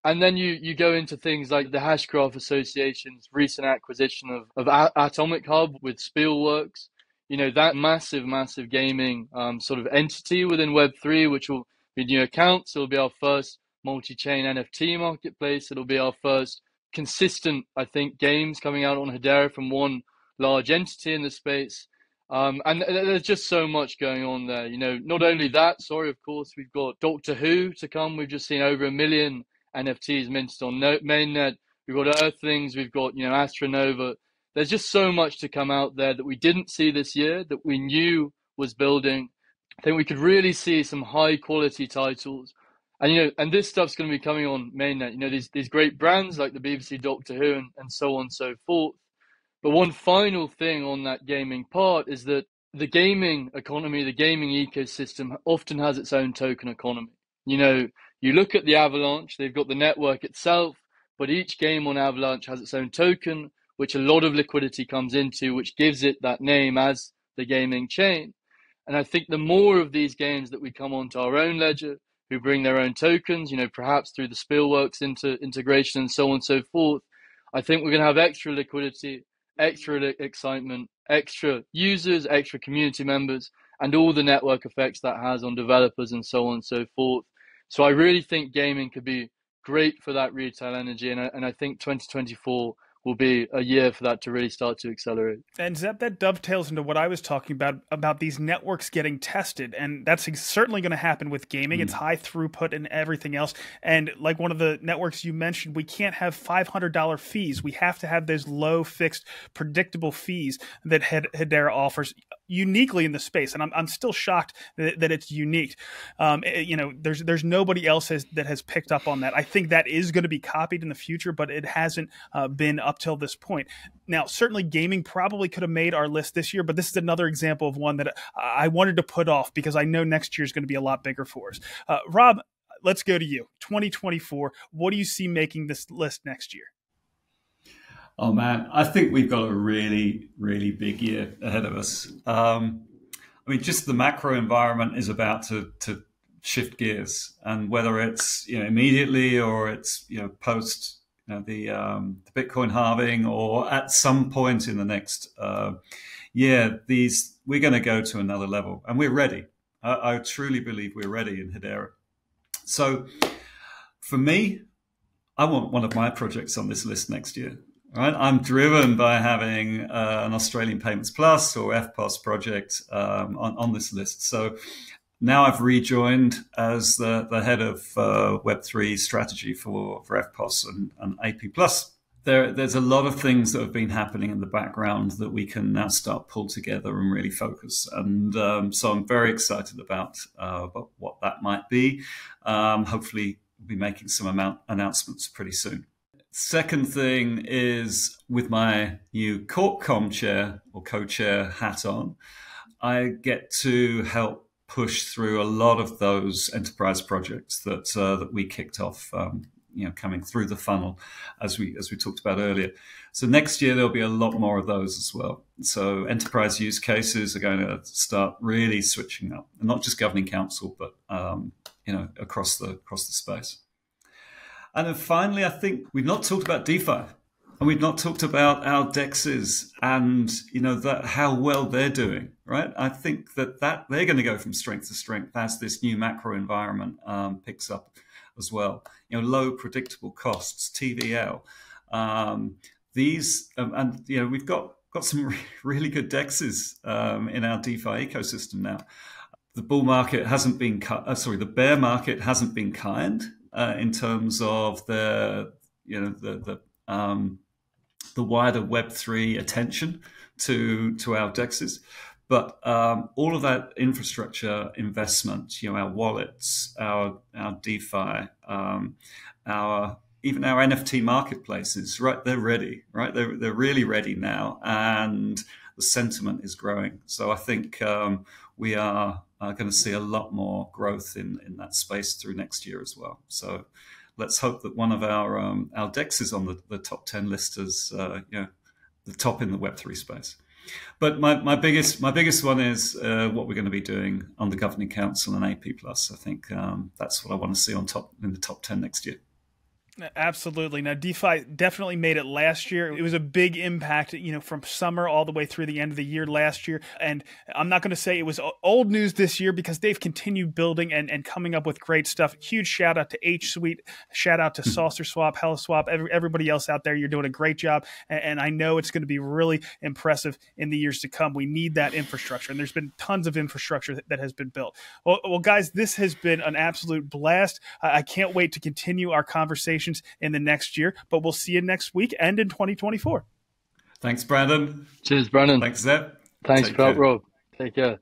And then you go into things like the Hashgraph Association's recent acquisition of Atomic Hub with Spielworks. That massive gaming sort of entity within Web3, which will be new accounts. It'll be our first multi-chain NFT marketplace. It'll be our first consistent, I think, games coming out on Hedera from one large entity in the space. And there's just so much going on there. Not only that, of course, we've got Doctor Who to come. We've just seen over 1 million NFTs minted on mainnet. We've got Earthlings. We've got, Astronova. There's just so much to come out there that we didn't see this year, that we knew was building. I think we could really see some high quality titles. And this stuff's going to be coming on mainnet. These great brands like the BBC Doctor Who and so on and so forth. But one final thing on that gaming part is that the gaming economy, the gaming ecosystem often has its own token economy. You look at the Avalanche, they've got the network itself, but each game on Avalanche has its own token, which a lot of liquidity comes into, which gives it that name as the gaming chain. And I think the more of these games that we come onto our own ledger, who bring their own tokens, perhaps through the Spielworks integration and so on and so forth, I think we're going to have extra liquidity, extra excitement, extra users, extra community members, and all the network effects that has on developers and so on and so forth. So I really think gaming could be great for that retail energy, and I think 2024 will be a year for that to really start to accelerate. And Zep, that dovetails into what I was talking about these networks getting tested. And that's certainly going to happen with gaming. It's high throughput and everything else. And like one of the networks you mentioned, we can't have $500 fees. We have to have those low, fixed, predictable fees that Hedera offers uniquely in the space. And I'm still shocked that it's unique. There's nobody else that has picked up on that. I think that is going to be copied in the future, but it hasn't been up till this point. Now, certainly gaming probably could have made our list this year, but this is another example of one that I wanted to put off because I know next year is going to be a lot bigger for us. Rob, let's go to you. 2024, what do you see making this list next year? Oh, man, I think we've got a really, really big year ahead of us. Just the macro environment is about to shift gears, and whether it's immediately or it's post the Bitcoin halving or at some point in the next year, we're going to go to another level, and we're ready. I truly believe we're ready in Hedera. So for me, I want one of my projects on this list next year. Right? I'm driven by having an Australian Payments Plus or FPOS project on this list. So now I've rejoined as the head of Web3 strategy for FPOS and AP Plus. There's a lot of things that have been happening in the background that we can now start pull together and really focus. And so I'm very excited about what that might be. Hopefully we'll be making some announcements pretty soon. Second thing is, with my new CorpCom chair or co-chair hat on, I get to help push through a lot of those enterprise projects that we kicked off coming through the funnel, as we talked about earlier. So next year there'll be a lot more of those as well. So enterprise use cases are going to start really switching up, and not just governing council, but across the space. And then finally, I think we've not talked about DeFi. And we've not talked about our DEXs and, how well they're doing, right? I think that they're going to go from strength to strength as this new macro environment picks up as well. Low predictable costs, TVL. We've got some really good DEXs in our DeFi ecosystem now. The bull market hasn't been the bear market hasn't been kind in terms of the wider Web3 attention to our DEXs. But all of that infrastructure investment, our wallets, our DeFi, even our NFT marketplaces, right? They're ready, right? They're really ready now, and the sentiment is growing. So I think we are going to see a lot more growth in that space through next year as well. So let's hope that one of our DEX is on the top 10 list as the top in the Web3 space. But my biggest one is what we're going to be doing on the Governing Council and AP+. I think that's what I want to see in the top 10 next year. Absolutely. Now, DeFi definitely made it last year. It was a big impact, from summer all the way through the end of the year last year. And I'm not going to say it was old news this year, because they've continued building and coming up with great stuff. Huge shout out to H-Suite, shout out to Saucer Swap, HeliSwap, everybody else out there. You're doing a great job. And I know it's going to be really impressive in the years to come. We need that infrastructure. And there's been tons of infrastructure that has been built. Well, guys, this has been an absolute blast. I can't wait to continue our conversation in the next year, but we'll see you next week and in 2024. Thanks, Brandon. Cheers, Brandon. Thanks, Zep. Thanks, Rob. Take care.